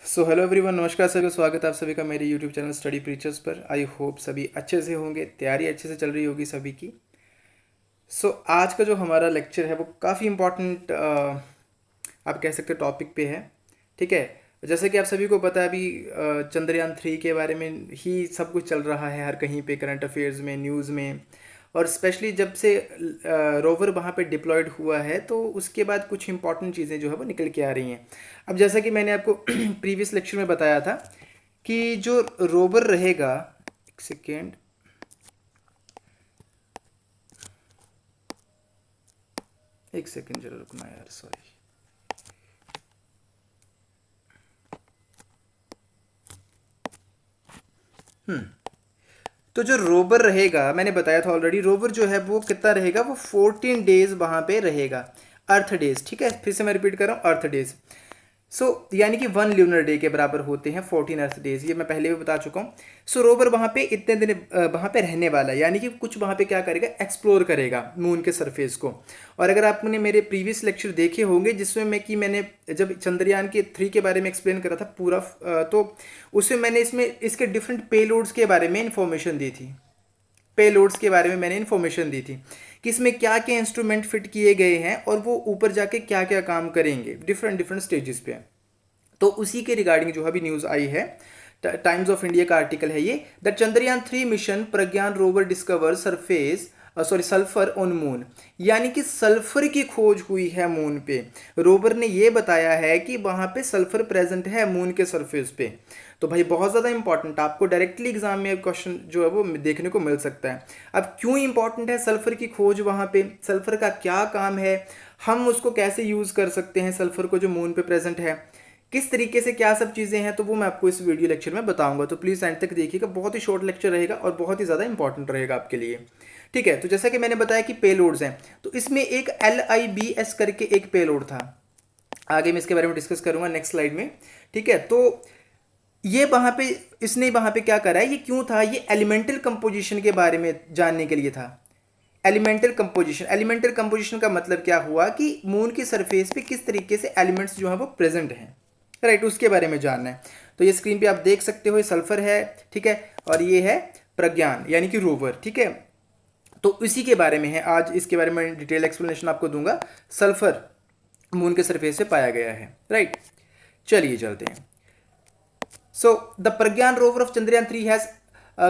So hello everyone, नमस्कार सभी को स्वागत है आप सभी का मेरे यूट्यूब चैनल स्टडी प्रीचर्स पर। आई होप सभी अच्छे से होंगे, तैयारी अच्छे से चल रही होगी सभी की। आज का जो हमारा लेक्चर है वो काफ़ी इम्पोर्टेंट आप कह सकते टॉपिक पे है। ठीक है, जैसे कि आप सभी को पता है अभी चंद्रयान 3 के बारे में ही सब कुछ चल रहा है हर कहीं पे, करंट अफेयर्स में, न्यूज़ में। और स्पेशली जब से रोवर वहाँ पे डिप्लॉयड हुआ है तो उसके बाद कुछ इंपॉर्टेंट चीज़ें जो है वो निकल के आ रही हैं। अब जैसा कि मैंने आपको प्रीवियस लेक्चर में बताया था कि जो रोवर रहेगा, एक सेकेंड, जरा रुकना यार, सॉरी। तो जो रोवर रहेगा, मैंने बताया था ऑलरेडी, रोवर जो है वो कितना रहेगा, वो 14 डेज वहाँ पे रहेगा, अर्थ डेज। ठीक है, फिर से मैं रिपीट कर रहा हूँ, अर्थ डेज। यानी कि 1 ल्यूनर डे के बराबर होते हैं 14 अर्थ डेज, ये मैं पहले भी बता चुका हूँ। रोवर वहाँ पे इतने दिन वहाँ पे रहने वाला है, यानी कि कुछ वहाँ पे क्या करेगा, एक्सप्लोर करेगा मून के सरफेस को। और अगर आपने मेरे प्रीवियस लेक्चर देखे होंगे जिसमें मैंने जब चंद्रयान के 3 के बारे में एक्सप्लेन करा था पूरा, तो उसमें मैंने इसके डिफरेंट पेलोड्स के बारे में इंफॉर्मेशन दी थी। पेलोड्स के बारे में मैंने इन्फॉर्मेशन दी थी कि इसमें क्या क्या इंस्ट्रूमेंट फिट किए गए हैं और वो ऊपर जाके क्या क्या काम करेंगे डिफरेंट डिफरेंट स्टेजेस पे। तो उसी के रिगार्डिंग जो अभी न्यूज़ आई है, टाइम्स ऑफ इंडिया का आर्टिकल है ये, the Chandrayaan 3 mission Pragyan rover discover surface sulphur on moon. यानी कि सल्फर की खोज हुई है मून पे। रोवर ने ये बताया है कि वहाँ पे सल्फर प्रेजेंट है मून के सरफेस पे। तो भाई बहुत ज़्यादा इंपॉर्टेंट, आपको डायरेक्टली एग्जाम में क्वेश्चन जो है वो देखने को मिल सकता है। अब क्यों इंपॉर्टेंट है सल्फर की खोज वहाँ पे, सल्फर का क्या काम है, हम उसको कैसे यूज़ कर सकते हैं सल्फर को जो मून पे प्रेजेंट है, किस तरीके से क्या सब चीज़ें हैं, तो वो मैं आपको इस वीडियो लेक्चर में बताऊंगा। तो प्लीज़ एंड तक देखिएगा, बहुत ही शॉर्ट लेक्चर रहेगा और बहुत ही ज़्यादा इंपॉर्टेंट रहेगा आपके लिए। ठीक है, तो जैसा कि मैंने बताया कि पेलोड्स हैं, तो इसमें एक LIBS करके एक पेलोड था। आगे मैं इसके बारे में डिस्कस करूंगा नेक्स्ट स्लाइड में। ठीक है, तो ये वहाँ पे इसने वहाँ पे क्या करा है, ये क्यों था, ये एलिमेंटल कंपोजिशन के बारे में जानने के लिए था। एलिमेंटल कंपोजिशन का मतलब क्या हुआ कि मून की सरफेस पे किस तरीके से एलिमेंट्स जो है वो प्रेजेंट हैं, राइट, उसके बारे में जानना है। तो ये स्क्रीन पे आप देख सकते हो, ये सल्फर है, ठीक है, और ये है प्रज्ञान यानी कि रोवर। ठीक है, तो इसी के बारे में है आज, इसके बारे में डिटेल एक्सप्लेनेशन आपको दूंगा। सल्फर मून के सरफेस पे पाया गया है, राइट। चलिए चलते हैं। The Pragyan rover of Chandrayaan 3 has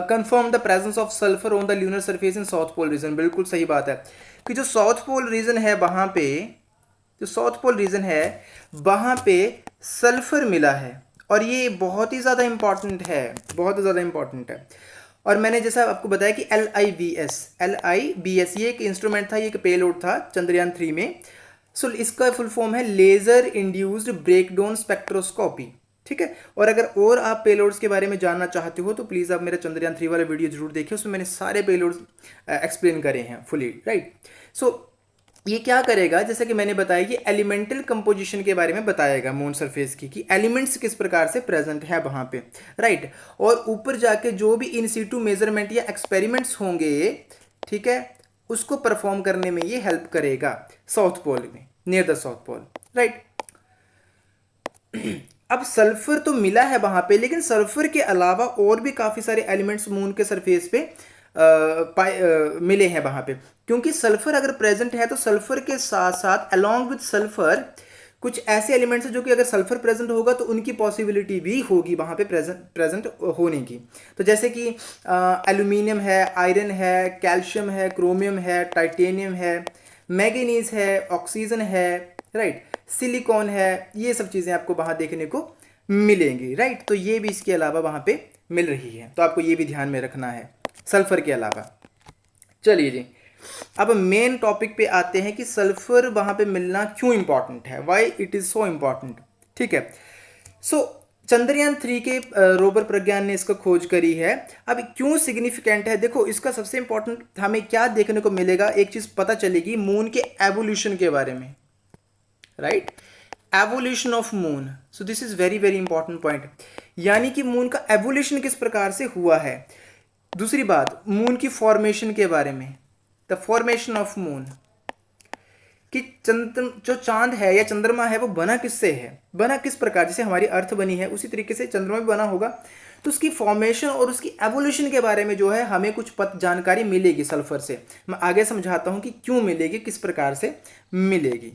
confirmed the presence of sulfur on the lunar surface in South Pole region। बिल्कुल सही बात है कि जो साउथ पोल रीजन है वहाँ पे, जो साउथ पोल रीजन है वहाँ पे सल्फर मिला है। और ये बहुत ही ज़्यादा इंपॉर्टेंट है, बहुत ही ज़्यादा इंपॉर्टेंट है। और मैंने जैसा आपको बताया कि LIBS ये एक इंस्ट्रूमेंट था, ये एक पेलोड था चंद्रयान 3 में। इसका फुल फॉर्म है लेजर इंड्यूस्ड ब्रेकडाउन स्पेक्ट्रोस्कोपी। ठीक है, और अगर और आप पेलोड्स के बारे में जानना चाहते हो तो प्लीज़ आप मेरा चंद्रयान 3 वाला वीडियो जरूर देखिए, उसमें मैंने सारे पेलोड्स एक्सप्लेन करे हैं फुली, राइट। ये क्या करेगा, जैसे कि मैंने बताया कि एलिमेंटल कंपोजिशन के बारे में बताएगा मून सरफेस की, कि एलिमेंट्स किस प्रकार से प्रेजेंट है वहाँ पे, राइट। और ऊपर जाके जो भी इन सीटू मेजरमेंट या एक्सपेरिमेंट्स होंगे, ठीक है, उसको परफॉर्म करने में ये हेल्प करेगा साउथ पोल में, near the south pole, right. अब सल्फर तो मिला है वहां पे, लेकिन सल्फर के अलावा और भी काफी सारे एलिमेंट्स मून के सरफेस पे मिले हैं वहां पे। क्योंकि सल्फर अगर प्रेजेंट है तो सल्फर के साथ साथ अलोंग विद सल्फर कुछ ऐसे एलिमेंट्स हैं जो कि अगर सल्फर प्रेजेंट होगा तो उनकी पॉसिबिलिटी भी होगी वहां पे प्रेजेंट होने की। तो जैसे कि एल्यूमिनियम है, आयरन है, कैल्शियम है, क्रोमियम है, टाइटेनियम है, मैग्नीज है, ऑक्सीजन है, राइट, सिलिकॉन है, ये सब चीज़ें आपको वहाँ देखने को मिलेंगी, राइट। तो ये भी इसके अलावा वहाँ पे मिल रही है, तो आपको ये भी ध्यान में रखना है सल्फर के अलावा। चलिए जी, अब मेन टॉपिक पे आते हैं कि सल्फर वहाँ पे मिलना क्यों इंपॉर्टेंट है, why it is so important. ठीक है, चंद्रयान 3 के रोवर प्रज्ञान ने इसका खोज करी है। अब क्यों सिग्निफिकेंट है, देखो इसका सबसे इंपॉर्टेंट हमें क्या देखने को मिलेगा, एक चीज़ पता चलेगी मून के एवोल्यूशन के बारे में, right, evolution of moon. So this is very very important point, यानी कि मून का एवोल्यूशन किस प्रकार से हुआ है। दूसरी बात, मून की फॉर्मेशन के बारे में, द फॉर्मेशन ऑफ मून। कि चंद्र जो चांद है या चंद्रमा है वो बना किससे है, बना किस प्रकार, जैसे हमारी अर्थ बनी है उसी तरीके से चंद्रमा भी बना होगा। तो उसकी फॉर्मेशन और उसकी एवोल्यूशन के बारे में जो है हमें कुछ जानकारी मिलेगी सल्फर से। मैं आगे समझाता हूँ कि क्यों मिलेगी, किस प्रकार से मिलेगी।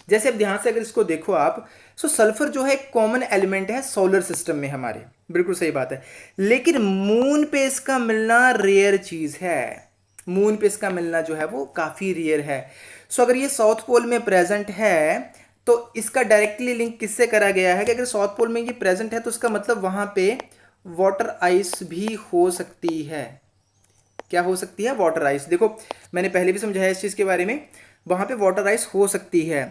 जैसे अब ध्यान से अगर इसको देखो आप, सो सल्फर जो है एक कॉमन एलिमेंट है सोलर सिस्टम में हमारे, बिल्कुल सही बात है। लेकिन मून पे इसका मिलना रेयर चीज है, मून पे इसका मिलना जो है वो काफी रेयर है। सो अगर ये साउथ पोल में प्रेजेंट है तो इसका डायरेक्टली लिंक किससे करा गया है कि अगर साउथ पोल में ये प्रेजेंट है तो इसका मतलब वहां पे वाटर आइस भी हो सकती है। क्या हो सकती है? Water ice. देखो मैंने पहले भी समझाया इस चीज के बारे में, वहां पे वाटर आइस हो सकती है,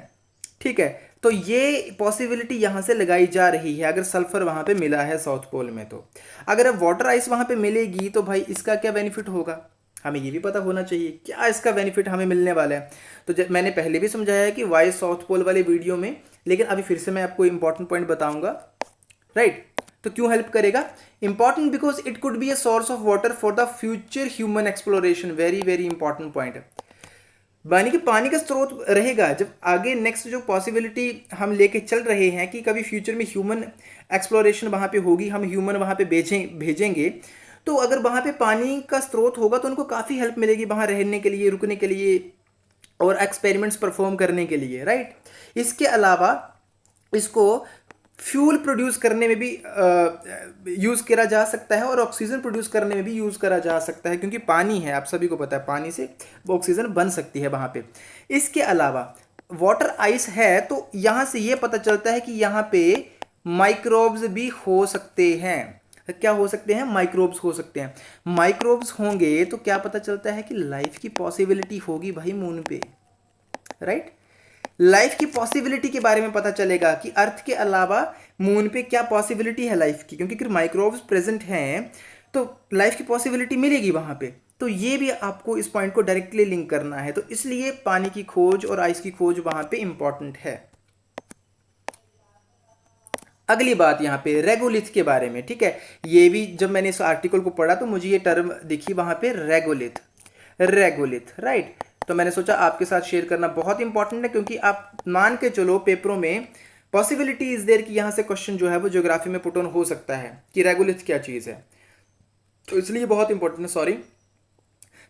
ठीक है। तो ये पॉसिबिलिटी यहां से लगाई जा रही है अगर सल्फर वहां पे मिला है साउथ पोल में। तो अगर अब वाटर आइस वहां पे मिलेगी तो भाई इसका क्या बेनिफिट होगा, हमें ये भी पता होना चाहिए क्या इसका बेनिफिट हमें मिलने वाला है। तो मैंने पहले भी समझाया कि वाई साउथ पोल वाले वीडियो में, लेकिन अभी फिर से मैं आपको इंपॉर्टेंट पॉइंट बताऊंगा, राइट। तो क्यों हेल्प करेगा? Important because it could be a source of water for the future human exploration. Very very important point है। यानी कि पानी का स्रोत रहेगा जब आगे नेक्स्ट जो पॉसिबिलिटी हम लेके चल रहे हैं कि कभी फ्यूचर में ह्यूमन एक्सप्लोरेशन वहाँ पे होगी, हम ह्यूमन वहाँ पे भेजेंगे, तो अगर वहाँ पे पानी का स्रोत होगा तो उनको काफ़ी हेल्प मिलेगी वहाँ रहने के लिए, रुकने के लिए और एक्सपेरिमेंट्स परफॉर्म करने के लिए, राइट। इसके अलावा इसको फ्यूल प्रोड्यूस करने में भी यूज़ करा जा सकता है और ऑक्सीजन प्रोड्यूस करने में भी यूज़ करा जा सकता है, क्योंकि पानी है, आप सभी को पता है पानी से वो ऑक्सीजन बन सकती है वहाँ पे। इसके अलावा वाटर आइस है तो यहाँ से ये पता चलता है कि यहाँ पे माइक्रोब्स भी हो सकते हैं। क्या हो सकते हैं? माइक्रोब्स हो सकते हैं। माइक्रोब्स होंगे तो क्या पता चलता है कि लाइफ की पॉसिबिलिटी होगी भाई मून पे, राइट। लाइफ की पॉसिबिलिटी के बारे में पता चलेगा कि अर्थ के अलावा मून पे क्या पॉसिबिलिटी है लाइफ की, क्योंकि अगर माइक्रोब्स प्रेजेंट हैं तो लाइफ की पॉसिबिलिटी मिलेगी वहां पे। तो ये भी आपको इस पॉइंट को डायरेक्टली लिंक करना है, तो इसलिए पानी की खोज और आइस की खोज वहां पे इंपॉर्टेंट है। अगली बात यहाँ पे रेगोलिथ के बारे में, ठीक है। ये भी जब मैंने इस आर्टिकल को पढ़ा तो मुझे ये टर्म दिखी वहां पे, रेगोलिथ, रेगोलिथ, राइट। तो मैंने सोचा आपके साथ शेयर करना बहुत इंपॉर्टेंट है, क्योंकि आप मान के चलो पेपरों में पॉसिबिलिटी इज देयर कि यहाँ से क्वेश्चन जो है वो ज्योग्राफी में पुट ऑन हो सकता है कि रेगोलिथ क्या चीज़ है, तो इसलिए बहुत इंपॉर्टेंट है। सॉरी,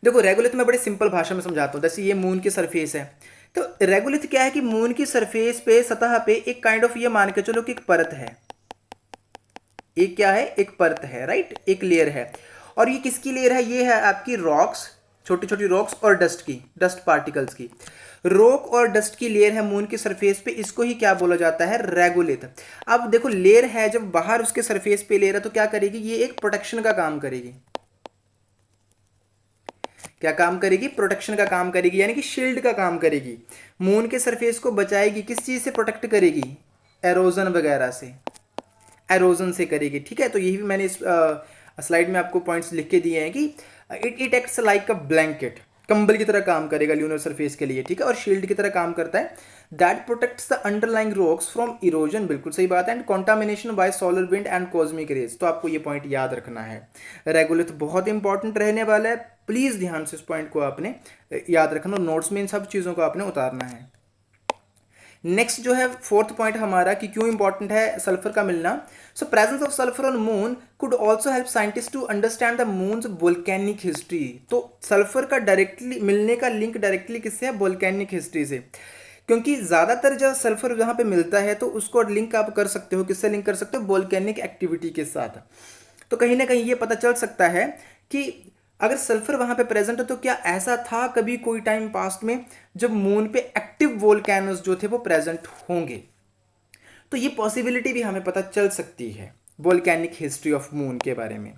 देखो रेगोलिथ मैं बड़े सिंपल भाषा में समझाता हूँ। जैसे ये मून की सरफेस है, तो रेगोलिथ क्या है कि मून की सरफेस पे, सतह पे एक काइंड ऑफ, ये मान के चलो कि एक परत है, एक क्या है, एक परत है, राइट, एक लेयर है। और ये किसकी लेयर है? ये है आपकी रॉक्स, छोटी छोटी रॉक्स और डस्ट की, डस्ट पार्टिकल्स की। रॉक और डस्ट की लेयर है मून की सरफेस पे, इसको ही क्या बोला जाता है? रेगोलिथ। अब देखो लेयर है, जब बाहर उसके सरफेस पे लेयर है तो क्या करेगी? ये एक प्रोटेक्शन का काम करेगी। क्या काम करेगी? प्रोटेक्शन का काम करेगी, यानी कि शील्ड का काम करेगी। मून के सरफेस को बचाएगी, किस चीज से प्रोटेक्ट करेगी? एरोजन वगैरह से, एरोजन से करेगी, ठीक है। तो यही भी मैंने इस स्लाइड में आपको पॉइंट्स लिख के दिए हैं कि it acts like a blanket, कंबल की तरह काम करेगा ल्यूनर सरफेस के लिए, ठीक है, और शील्ड की तरह काम करता है। That protects the underlying rocks from erosion, बिल्कुल सही बात है, and contamination bye solar wind and cosmic rays. तो आपको ये पॉइंट याद रखना है। रेगोलिथ बहुत इंपॉर्टेंट रहने वाला है, प्लीज ध्यान से इस पॉइंट को आपने याद रखना, नोट्स में इन सब चीज़ों को आपने उतारना है। नेक्स्ट जो है फोर्थ पॉइंट हमारा कि क्यों इंपॉर्टेंट है सल्फर का मिलना। So presence of sulphur on moon could also help scientist to understand the moon's volcanic history. तो सल्फर का डायरेक्टली मिलने का लिंक डायरेक्टली किससे है? वोल्केनिक हिस्ट्री से, क्योंकि ज़्यादातर जब सल्फर जहाँ पे मिलता है तो उसको लिंक आप कर सकते हो, किससे लिंक कर सकते हो? वोल्केनिक एक्टिविटी के साथ। तो कहीं ना कहीं ये पता चल सकता है कि अगर सल्फर वहां पे प्रेजेंट है तो क्या ऐसा था कभी कोई टाइम पास्ट में जब मून पे एक्टिव वोल्केनोस जो थे वो प्रेजेंट होंगे। तो ये पॉसिबिलिटी भी हमें पता चल सकती है वोल्केनिक हिस्ट्री ऑफ मून के बारे में।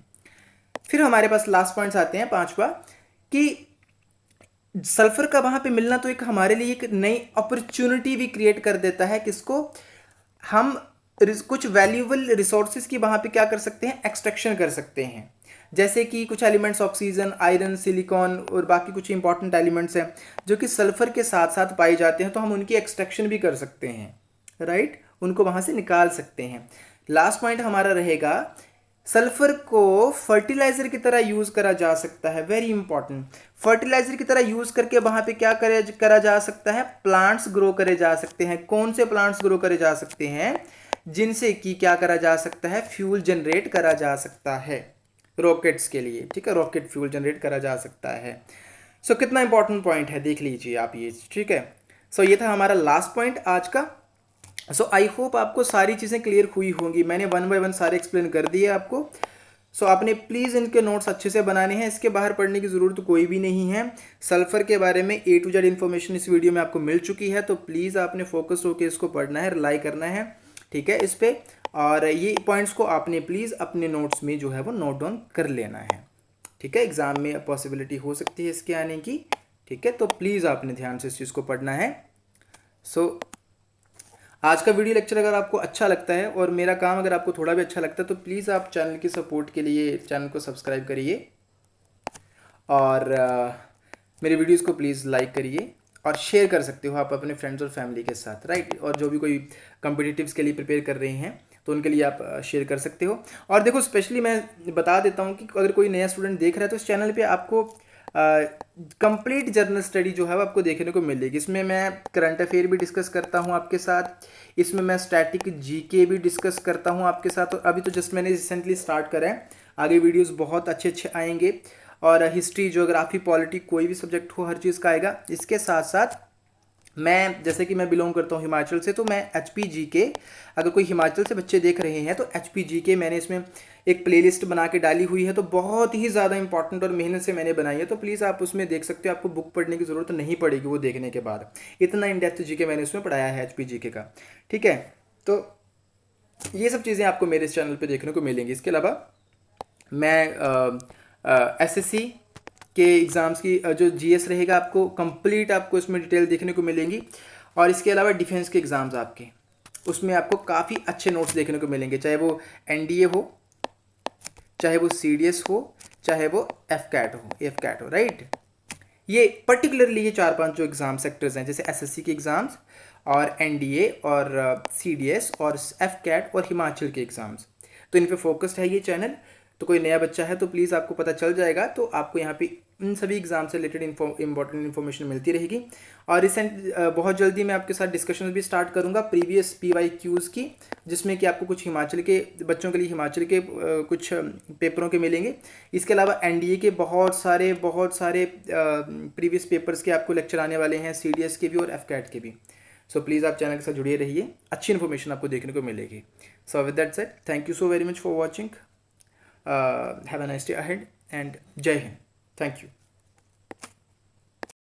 फिर हमारे पास लास्ट पॉइंट्स आते हैं, पांचवा, कि सल्फर का वहां पे मिलना तो एक हमारे लिए एक नई अपॉर्चुनिटी भी क्रिएट कर देता है। किसको? हम कुछ वैल्यूएबल रिसोर्सेज की वहां पे क्या कर सकते हैं? एक्सट्रैक्शन कर सकते हैं। जैसे कि कुछ एलिमेंट्स ऑक्सीजन, आयरन, सिलिकॉन और बाकी कुछ इंपॉर्टेंट एलिमेंट्स हैं जो कि सल्फर के साथ साथ पाए जाते हैं, तो हम उनकी एक्सट्रैक्शन भी कर सकते हैं, राइट, उनको वहां से निकाल सकते हैं। लास्ट पॉइंट हमारा रहेगा सल्फर को फर्टिलाइजर की तरह यूज करा जा सकता है, वेरी इंपॉर्टेंट। फर्टिलाइजर की तरह यूज करके वहां पे क्या करा जा सकता है, प्लांट्स ग्रो करे जा सकते हैं। कौन से प्लांट्स ग्रो करे जा सकते हैं, जिनसे कि क्या करा जा सकता है, फ्यूल जनरेट करा जा सकता है रॉकेट्स के लिए, ठीक है, रॉकेट फ्यूल जनरेट करा जा सकता है। सो कितना इंपॉर्टेंट पॉइंट है, देख लीजिए आप ये, ठीक है। सो ये था हमारा लास्ट पॉइंट आज का। सो आई होप आपको सारी चीज़ें क्लियर हुई होंगी, मैंने वन बाय वन सारे एक्सप्लेन कर दिए आपको। सो आपने प्लीज़ इनके नोट्स अच्छे से बनाने हैं, इसके बाहर पढ़ने की ज़रूरत कोई भी नहीं है। सल्फर के बारे में A to Z इन्फॉर्मेशन इस वीडियो में आपको मिल चुकी है, तो प्लीज़ आपने फोकस होकर इसको पढ़ना है, रिलाई करना है, ठीक है, इस पर। और ये पॉइंट्स को आपने प्लीज़ अपने नोट्स में जो है वो नोट डाउन कर लेना है, ठीक है। एग्जाम में पॉसिबिलिटी हो सकती है इसके आने की, ठीक है, तो प्लीज़ आपने ध्यान से इस चीज़ को पढ़ना है। सो आज का वीडियो लेक्चर अगर आपको अच्छा लगता है और मेरा काम अगर आपको थोड़ा भी अच्छा लगता है, तो प्लीज़ आप चैनल की सपोर्ट के लिए चैनल को सब्सक्राइब करिए और मेरे वीडियोस को प्लीज़ लाइक करिए और शेयर कर सकते हो आप अपने फ्रेंड्स और फैमिली के साथ, राइट। और जो भी कोई कॉम्पिटिटिव्स के लिए प्रिपेयर कर रहे हैं तो उनके लिए आप शेयर कर सकते हो। और देखो, स्पेशली मैं बता देता हूँ कि अगर कोई नया स्टूडेंट देख रहा है तो इस चैनल पे आपको कंप्लीट जर्नल स्टडी जो है वो आपको देखने को मिलेगी। इसमें मैं करंट अफेयर भी डिस्कस करता हूँ आपके साथ, इसमें मैं स्टैटिक जीके भी डिस्कस करता हूँ आपके साथ। और अभी तो जस्ट मैंने रिसेंटली स्टार्ट करा है, आगे वीडियोस बहुत अच्छे अच्छे आएंगे। और हिस्ट्री, ज्योग्राफी, पॉलिटी, कोई भी सब्जेक्ट हो, हर चीज़ का आएगा। इसके साथ साथ मैं, जैसे कि मैं बिलोंग करता हूँ हिमाचल से, तो मैं HPGK, अगर कोई हिमाचल से बच्चे देख रहे हैं तो HPGK मैंने इसमें एक प्लेलिस्ट बना के डाली हुई है, तो बहुत ही ज़्यादा इंपॉर्टेंट और मेहनत से मैंने बनाई है, तो प्लीज़ आप उसमें देख सकते हो। आपको बुक पढ़ने की ज़रूरत नहीं पड़ेगी वो देखने के बाद, इतना इन डेप्थ GK मैंने उसमें पढ़ाया है HPGK का, ठीक है। तो ये सब चीज़ें आपको मेरे इस चैनल पर देखने को मिलेंगी। इसके अलावा मैं SSC के एग्ज़ाम्स की जो GS रहेगा, आपको कंप्लीट आपको इसमें डिटेल देखने को मिलेंगी। और इसके अलावा डिफेंस के एग्ज़ाम्स आपके, उसमें आपको काफ़ी अच्छे नोट्स देखने को मिलेंगे, चाहे वो NDA हो, चाहे वो CDS हो, चाहे वो FCAT हो, राइट। ये पर्टिकुलरली ये 4-5 जो एग्ज़ाम सेक्टर्स हैं, जैसे SSC के एग्ज़ाम्स और NDA और CDS और FCAT और हिमाचल के एग्ज़ाम्स, तो इन पे फोकस्ड है ये चैनल। तो कोई नया बच्चा है तो प्लीज़ आपको पता चल जाएगा, तो आपको यहाँ पे इन सभी एग्जाम से रिलेटेड इंपॉर्टेंट इन्फॉर्मेशन मिलती रहेगी। और बहुत जल्दी मैं आपके साथ डिस्कशन भी स्टार्ट करूँगा प्रीवियस PYQs की, जिसमें कि आपको कुछ हिमाचल के बच्चों के लिए हिमाचल के कुछ पेपरों के मिलेंगे। इसके अलावा NDA के बहुत सारे प्रीवियस पेपर्स के आपको लेक्चर आने वाले हैं, CDS के भी और FCAT के भी। सो प्लीज़ आप चैनल के साथ जुड़े रहिए, अच्छी इन्फॉर्मेशन आपको देखने को मिलेगी। So with that said, thank you so very much for watching. Have a nice day ahead and Jai Hind. Thank you.